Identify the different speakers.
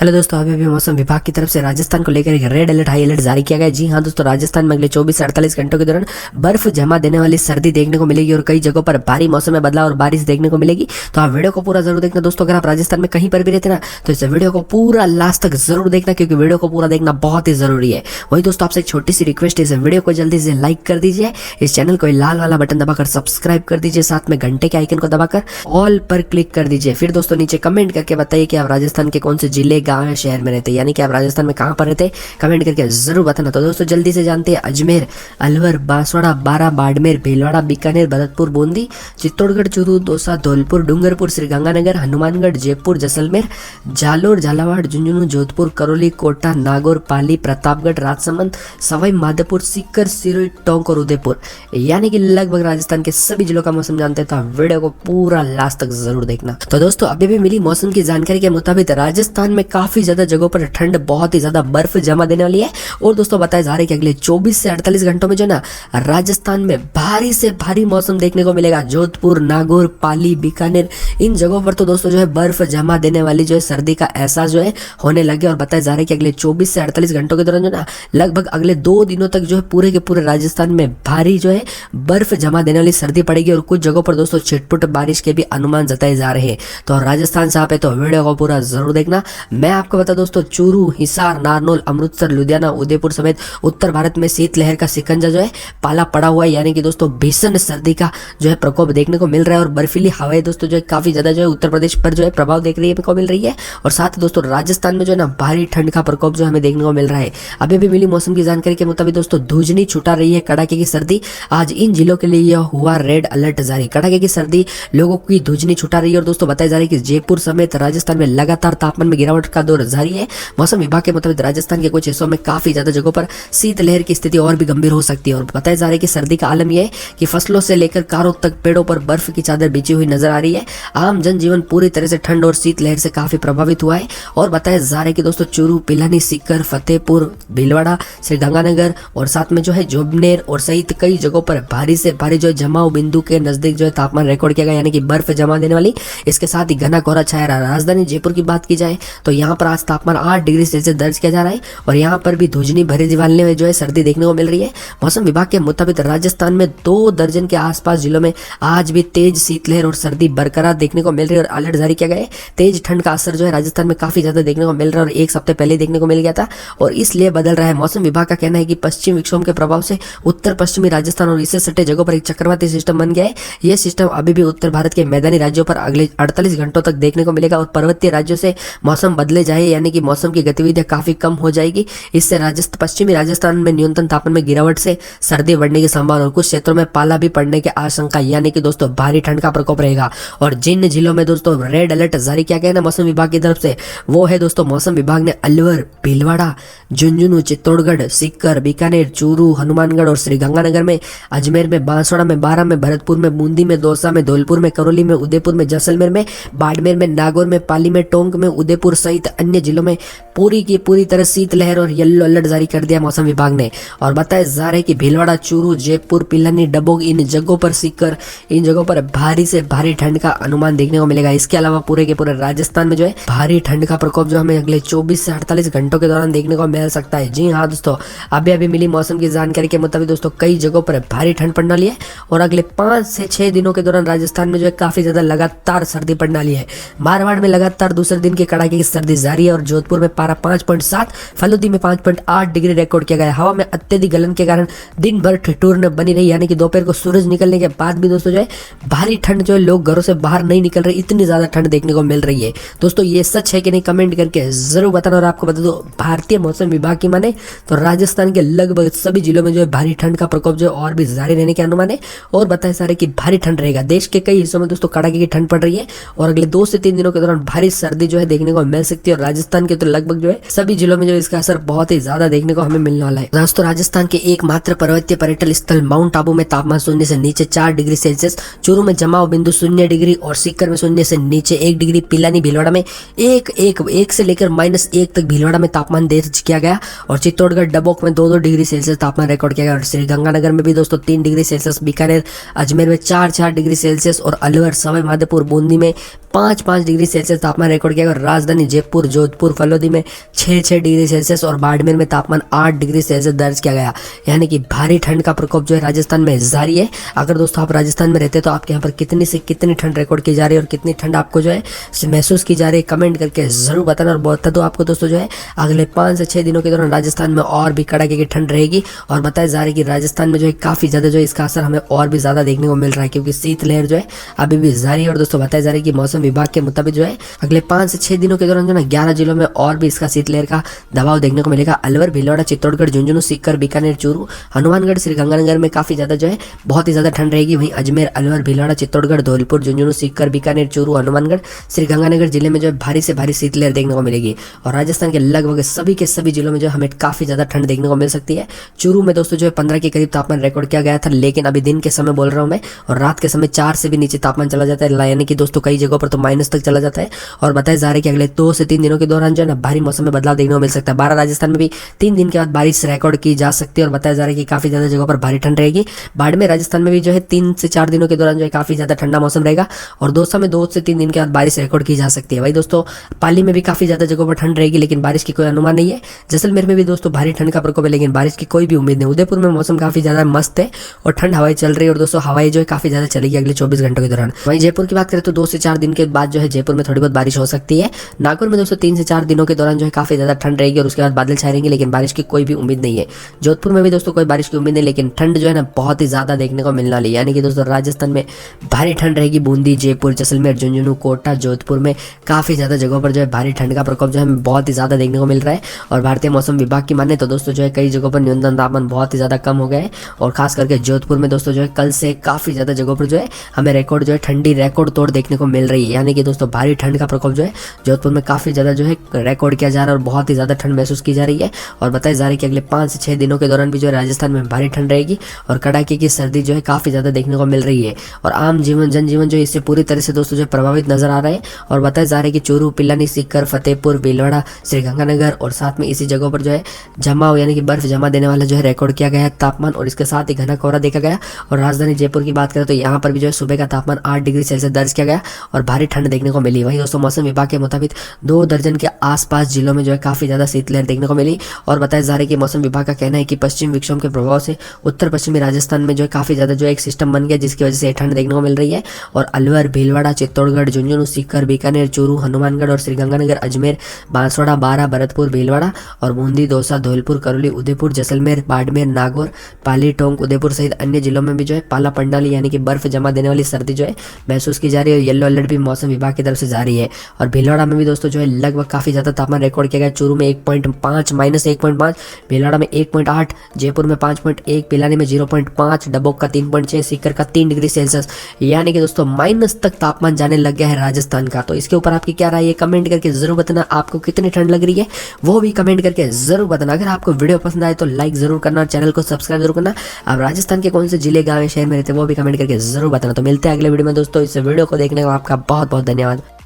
Speaker 1: Hello दोस्तों, अभी मौसम विभाग की तरफ से राजस्थान को लेकर एक रेड अलर्ट हाई अलर्ट जारी किया गया है। जी हाँ दोस्तों, राजस्थान में अगले 24 से 48 घंटों के दौरान बर्फ जमा देने वाली सर्दी देखने को मिलेगी और कई जगहों पर भारी मौसम में बदलाव और बारिश देखने को मिलेगी। तो आप वीडियो को पूरा जरूर देखना दोस्तों। अगर आप राजस्थान में कहीं पर भी रहते ना तो इस वीडियो को पूरा लास्ट तक जरूर देखना, क्योंकि वीडियो को पूरा देखना बहुत ही जरूरी है। वही दोस्तों, आपसे एक छोटी सी रिक्वेस्ट है, इस वीडियो को जल्दी से लाइक कर दीजिए, इस चैनल को लाल वाला बटन दबाकर सब्सक्राइब कर दीजिए, साथ में घंटे के आइकन को दबाकर ऑल पर क्लिक कर दीजिए। फिर दोस्तों नीचे कमेंट करके बताइए कि आप राजस्थान के कौन से जिले, गांव, शहर में रहते हैं, यानी कि आप राजस्थान में कहां पर रहते हैं, कमेंट करके जरूर बताना। तो दोस्तों जल्दी से जानते हैं अजमेर, अलवर, बांसवाड़ा, बारा, बाड़मेर, भीलवाड़ा, बीकानेर, भरतपुर, बूंदी, चित्तौड़गढ़, चूरू, दौसा, धौलपुर, डूंगरपुर, श्रीगंगानगर, हनुमानगढ़, जयपुर, जैसलमेर, जालोर, झालावाड़, झुंझुनू, जोधपुर, करौली, कोटा, नागौर, पाली, प्रतापगढ़, राजसमंद, सवाई माधोपुर, सीकर, सिरोही, टोंक और उदयपुर, यानी कि लगभग राजस्थान के सभी जिलों का मौसम जानते हैं। तो आप वीडियो को पूरा लास्ट तक जरूर देखना। तो दोस्तों अभी भी मिली मौसम की जानकारी के मुताबिक राजस्थान में काफी ज्यादा जगहों पर ठंड, बहुत ही ज्यादा बर्फ जमा देने वाली है। और दोस्तों बताया जा रहा है कि अगले 24 से 48 घंटों में जो ना राजस्थान में भारी से भारी मौसम देखने को मिलेगा। जोधपुर, नागौर, पाली, बीकानेर, इन जगहों पर तो दोस्तों जो है बर्फ जमा देने वाली जो है सर्दी का एहसास जो है होने लगे। और बताया जा रहा है कि अगले 24 से 48 घंटों के दौरान जो ना लगभग अगले 2 दिनों तक जो है पूरे के पूरे राजस्थान में भारी जो है बर्फ जमा देने वाली सर्दी पड़ेगी। और कुछ जगहों पर दोस्तों छिटपुट बारिश के भी अनुमान जताए जा रहे हैं। तो राजस्थान से आप है तो वीडियो को पूरा जरूर देखना। मैं आपको बता दोस्तों, चूरू, हिसार, नारनौल, अमृतसर, लुधियाना, उदयपुर समेत उत्तर भारत में शीतलहर का शिकंजा जो है पाला पड़ा हुआ है, यानी कि दोस्तों भीषण सर्दी का जो है प्रकोप देखने को मिल रहा है। और बर्फीली हवाएं दोस्तों जो है काफी ज्यादा जो है उत्तर प्रदेश पर जो है प्रभाव देखने को मिल रही है। और साथ ही दोस्तों राजस्थान में जो है ना भारी ठंड का प्रकोप जो हमें देखने को मिल रहा है। अभी भी मिली मौसम की जानकारी के मुताबिक दोस्तों धूजनी छुटा रही है, कड़ाके की सर्दी। आज इन जिलों के लिए यह हुआ रेड अलर्ट जारी। कड़ाके की सर्दी लोगों की धूजनी छुटा रही है। और दोस्तों बताया जा रहा है कि जयपुर समेत राजस्थान में लगातार तापमान में गिरावट का दौर जारी है। मौसम विभाग के मुताबिक राजस्थान के कुछ हिस्सों में काफी ज्यादा जगहों पर शीतलहर की स्थिति और भी गंभीर हो सकती है। और बताया जा रहा है कि सर्दी का आलम यह है कि फसलों से लेकर कारों तक पेड़ों पर बर्फ की चादर बिछी हुई नजर आ रही है। आम जनजीवन पूरी तरह से ठंड और शीतलहर से काफी प्रभावित हुआ है। और बताया जा रहा है कि दोस्तों चूरू, पिलानी, सीकर, फतेहपुर, भीलवाड़ा, श्रीगंगानगर और साथ में जो है जोबनेर और सहित कई जगहों पर भारी से भारी जो है जमाव बिंदु के नजदीक जो है तापमान रिकॉर्ड किया गया, यानी कि बर्फ जमा देने वाली। इसके साथ ही घना कोहरा छाया रहा। राजधानी जयपुर की बात की जाए तो यहाँ पर आज तापमान 8 डिग्री सेल्सियस दर्ज किया जा रहा है। और यहाँ पर भी धुजनी भरी दीवाने में जो है सर्दी देखने को मिल रही है। मौसम विभाग के मुताबिक राजस्थान में 2 दर्जन के आसपास जिलों में आज भी तेज शीतलहर और सर्दी बरकरार देखने को मिल रही है। और अलर्ट जारी किया गया है। तेज ठंड का असर जो है राजस्थान में काफी ज्यादा देखने को मिल रहा है और एक सप्ताह पहले देखने को मिल गया था और इसलिए बदल रहा है। मौसम विभाग का कहना है कि पश्चिम विक्षोभ के प्रभाव से उत्तर पश्चिमी राजस्थान और इससे सटे जगहों पर एक चक्रवाती सिस्टम बन गया है। यह सिस्टम अभी भी उत्तर भारत के मैदानी राज्यों पर अगले 48 घंटों तक देखने को मिलेगा और पर्वतीय राज्यों से मौसम बदले जाए, यानी कि मौसम की गतिविधियां काफी कम हो जाएगी। इससे पश्चिमी राजस्थान में न्यूनतम तापमान में गिरावट से सर्दी बढ़ने की संभावना और कुछ क्षेत्रों में पाला भी पड़ने की आशंका, यानी कि दोस्तों भारी ठंड का प्रकोप रहेगा। और जिन जिलों में दोस्तों रेड अलर्ट जारी किया गया ना मौसम विभाग की तरफ से, वो है दोस्तों मौसम विभाग ने अलवर, भीलवाड़ा, झुंझुनू, चित्तौड़गढ़, सीकर, बीकानेर, चूरू, हनुमानगढ़ और श्रीगंगानगर में, अजमेर में, बांसवाड़ा में, बारा में, भरतपुर में, बूंदी में, दौसा में, धौलपुर में, करौली में, उदयपुर में, जैसलमेर में, बाड़मेर में, नागौर में, पाली में, टोंक में, उदयपुर सहित अन्य जिलों में पूरी की पूरी तरह शीतलहर और येलो अलर्ट जारी कर दिया मौसम विभाग ने। और बताया जा रहा है कि भीलवाड़ा, चूरू, जयपुर, पिलानी, डबोग, इन जगहों पर, सीकर, इन जगहों पर भारी से भारी ठंड का अनुमान देखने को मिलेगा। इसके अलावा पूरे के पूरे राजस्थान में जो है भारी ठंड का प्रकोप जो हमें अगले 24 से 48 घंटों के दौरान देखने को मिल सकता है। जी हाँ दोस्तों, अभी मिली मौसम की जानकारी के मुताबिक दोस्तों कई जगहों पर भारी ठंड पड़ने वाली है और अगले 5 से 6 दिनों के दौरान राजस्थान में जो है काफी ज्यादा लगातार सर्दी पड़ने वाली है। मारवाड़ में लगातार दूसरे दिन के कड़ाके की सर्दी जारी है और जोधपुर में पारा 5.7, फलूदी में 5.8 डिग्री रिकॉर्ड किया गया। हवा में अत्यधिक गलन के कारण दिन भर ठिठुरन बनी रही, यानी कि दोपहर को सूरज निकलने के बाद भी दोस्तों जो है भारी ठंड जो है लोग घरों से बाहर नहीं निकल रहे, इतनी ज्यादा ठंड देखने को मिल रही है। दोस्तों ये सच है कि नहीं, कमेंट करके जरूर बताना। और आपको बता दो, भारतीय मौसम विभाग की माने तो राजस्थान के लगभग सभी जिलों में जो है भारी ठंड का प्रकोप जो और भी जारी रहने के अनुमान है। और बताया जा रहा है कि भारी ठंड रहेगा। देश के कई हिस्सों में दोस्तों कड़ाके की ठंड पड़ रही है और अगले 2 से 3 दिनों के दौरान भारी सर्दी जो है देखने को मिल सकती है। और राजस्थान के तो लगभग जो है सभी जिलों में जो इसका असर बहुत ही ज्यादा देखने को हमें मिलने वाला है। दोस्तों राजस्थान के एकमात्र पर्वतीय पर्यटन स्थल माउंट आबू में तापमान 0 से नीचे 4 डिग्री सेल्सियस, चूरू में जमाव बिंदु 0 डिग्री और सीकर में 0 से नीचे 1 डिग्री, पिलानी, भीलवाड़ा में 1 से लेकर -1 तक भीलवाड़ा में तापमान दर्ज किया गया। और चित्तौड़गढ़, डबोक में 2 डिग्री सेल्सियस तापमान रिकॉर्ड किया गया। और श्रीगंगानगर में भी दोस्तों 3 डिग्री सेल्सियस, बीकानेर, अजमेर में 4 डिग्री सेल्सियस और अलवर, सवाई माधोपुर, बूंदी में 5 डिग्री सेल्सियस तापमान रिकॉर्ड किया गया। और राजधानी जयपुर जयपुर, जोधपुर, फलोदी में 6 डिग्री सेल्सियस और बाड़मेर में तापमान 8 डिग्री सेल्सियस दर्ज किया गया। यानी कि भारी ठंड का प्रकोप जो है राजस्थान में जारी है। अगर दोस्तों आप राजस्थान में रहते हैं तो आपके यहाँ पर कितनी से कितनी ठंड रिकॉर्ड की जा रही है और कितनी ठंड आपको जो है महसूस की जा रही है, कमेंट करके जरूर बताना। और बता दो आपको दोस्तों जो है अगले 5 से 6 दिनों के दौरान राजस्थान में और भी कड़ाके की ठंड रहेगी। और बताया जा रहा है कि राजस्थान में जो है काफी ज्यादा जो है इसका असर हमें और भी ज्यादा देखने को मिल रहा है, क्योंकि शीतलहर जो है अभी भी जारी है। और दोस्तों बताया जा रहा है कि मौसम विभाग के मुताबिक जो है अगले 5 से 6 दिनों के दौरान जो है 11 जिलों में और भी इसका शीतलहर का दबाव देखने को मिलेगा। अलवर, भीलवाड़ा, चित्तौड़गढ़, झुंझुनू, सीकर, बीकानेर, चूरू, हनुमानगढ़, श्रीगंगानगर में काफी ज्यादा जो है बहुत ही ज्यादा ठंड रहेगी। वहीं अजमेर, अलवर, भीलवाड़ा, चित्तौड़गढ़, धौलपुर, झुंझुनू, सीकर, बीकानेर, चूरू, हनुमानगढ़, श्रीगंगानगर जिले में जो है भारी से भारी शीतलहर देखने को मिलेगी। और राजस्थान के लगभग सभी के सभी जिलों में जो हमें काफी ज्यादा ठंड देखने को मिल सकती है। चूरू में दोस्तों जो है 15 के करीब तापमान रिकॉर्ड किया गया था, लेकिन अभी दिन के समय बोल रहा हूं मैं, और रात के समय 4 से भी नीचे तापमान चला जाता है। यानी कि दोस्तों कई जगहों पर तो माइनस तक चला जाता है। और बताया जा रहा है कि अगले 2 से 3 दिनों के दौरान जो है ना भारी मौसम में बदलाव देखने को मिल सकता है। 12 राजस्थान में भी 3 दिन के बाद बारिश रिकॉर्ड की जा सकती है। और बताया जा रहा है कि काफी ज्यादा जगहों पर भारी ठंड रहेगी। बाड़मेर राजस्थान में भी जो है 3 से 4 दिनों के दौरान जो है काफी ज्यादा ठंडा मौसम रहेगा। और दौसा में 2 से 3 दिन के बाद बारिश रिकॉर्ड की जा सकती है। भाई दोस्तों पाली में भी काफी ज्यादा जगहों पर ठंड रहेगी, लेकिन बारिश की कोई अनुमान नहीं है। जैसलमेर में भी दोस्तों भारी ठंड का प्रकोप है, लेकिन बारिश की कोई भी उम्मीद नहीं। उदयपुर में मौसम काफी ज्यादा मस्त है और ठंड हवाएं चल रही है। और दोस्तों हवाएं जो है काफी ज्यादा चलेगी अगले 24 घंटों के दौरान। वहीं जयपुर की बात करें तो 2 से 4 दिन के बाद जो है जयपुर में थोड़ी बहुत बारिश हो सकती है। नागौर में दोस्तों 3 से 4 दिनों के दौरान जो है काफी ज्यादा ठंड रहेगी और उसके बाद बादल छाए रहेंगे, लेकिन बारिश की कोई भी उम्मीद नहीं है। जोधपुर में भी दोस्तों कोई बारिश की उम्मीद नहीं, लेकिन ठंड जो है ना बहुत ही ज्यादा देखने को मिलने वाली है। यानी कि दोस्तों राजस्थान में भारी ठंड रहेगी। बूंदी, जयपुर, जैसलमेर, झुंझुनू, कोटा, जोधपुर में काफी ज्यादा जगहों पर जो है भारी ठंड का प्रकोप जो है बहुत ही ज्यादा देखने को मिल रहा है। और भारतीय मौसम विभाग की माने तो दोस्तों जो है कई जगहों पर न्यूनतम तापमान बहुत ही ज्यादा कम हो गया है। और खास करके जोधपुर में दोस्तों जो है कल से काफी ज्यादा जगहों पर जो है हमें रिकॉर्ड जो है ठंडी रिकॉर्ड तोड़ देखने को मिल रही है। यानी कि दोस्तों भारी ठंड का प्रकोप जो है जोधपुर में काफी ज्यादा जो है रिकॉर्ड किया जा रहा है और बहुत ही ज्यादा ठंड महसूस की जा रही है। और बताया जा रहा है कि अगले 5 से 6 दिनों के दौरान भी जो है राजस्थान में भारी ठंड रहेगी और कड़ाके की सर्दी जो है काफी ज्यादा देखने को मिल रही है। और आम जीवन जनजीवन जो है इससे पूरी तरह से दोस्तों जो प्रभावित नजर आ रहा है। और बताया जा रहा है कि चूरू, पिलानी, सीकर, फतेहपुर, भीलवाड़ा, श्रीगंगानगर और साथ में इसी जगहों पर जो है जमाव यानी कि बर्फ जमा देने वाला जो है रिकॉर्ड किया गया है तापमान। और इसके साथ ही घना कोहरा देखा गया। और राजधानी जयपुर की बात करें तो यहाँ पर भी जो है सुबह का तापमान 8 डिग्री सेल्सियस दर्ज किया गया और भारी ठंड देखने को मिली। वहीं दोस्तों मौसम विभाग के मुताबिक 2 दर्जन के आसपास जिलों में जो है काफी ज्यादा शीतलहर देखने को मिली। और बताया जा रहा है कि मौसम विभाग का कहना है कि पश्चिम विक्षोभ के प्रभाव से उत्तर पश्चिमी राजस्थान में जो है काफी ज्यादा जो है एक सिस्टम बन गया, जिसकी वजह से ठंड देखने को मिल रही है। और अलवर, भीलवाड़ा, चित्तौड़गढ़, झुंझुनू, सीकर, बीकानेर, चूरू, हनुमानगढ़ और श्रीगंगानगर, अजमेर, बांसवाड़ा, बारा, भरतपुर, भीलवाड़ा और बूंदी, दौसा, धौलपुर, करौली, उदयपुर, जैसलमेर, बाड़मेर, नागौर, पाली, टोंक, उदयपुर सहित अन्य जिलों में भी जो है पाला पड़ने वाली यानी कि बर्फ जमा देने वाली सर्दी जो है महसूस की जा रही है। और येलो अलर्ट भी मौसम विभाग की तरफ से जारी है। और भीलवाड़ा में भी दोस्तों जो है लगभग काफी ज्यादा तापमान रिकॉर्ड किया गया। चूरू में 1.5 -1.5, भीलवाड़ा में 1.8, जयपुर में 5.1, पिलानी में 0.5, डबोक का 3.6, सीकर का 3 डिग्री सेल्सियस। यानी कि दोस्तों माइनस तक तापमान जाने लग गया है राजस्थान का। तो इसके ऊपर आपकी क्या राय है कमेंट करके जरूर बताना। आपको कितनी ठंड लग रही है वो भी कमेंट करके जरूर बताना। अगर आपको वीडियो पसंद आए तो लाइक जरूर करना और चैनल को सब्सक्राइब जरूर करना। आप राजस्थान के कौन से जिले, गाँव, शहर में रहते हैं वो भी कमेंट करके जरूर बताना। तो मिलते हैं अगले वीडियो में दोस्तों। इस वीडियो को देखने का आपका बहुत बहुत धन्यवाद।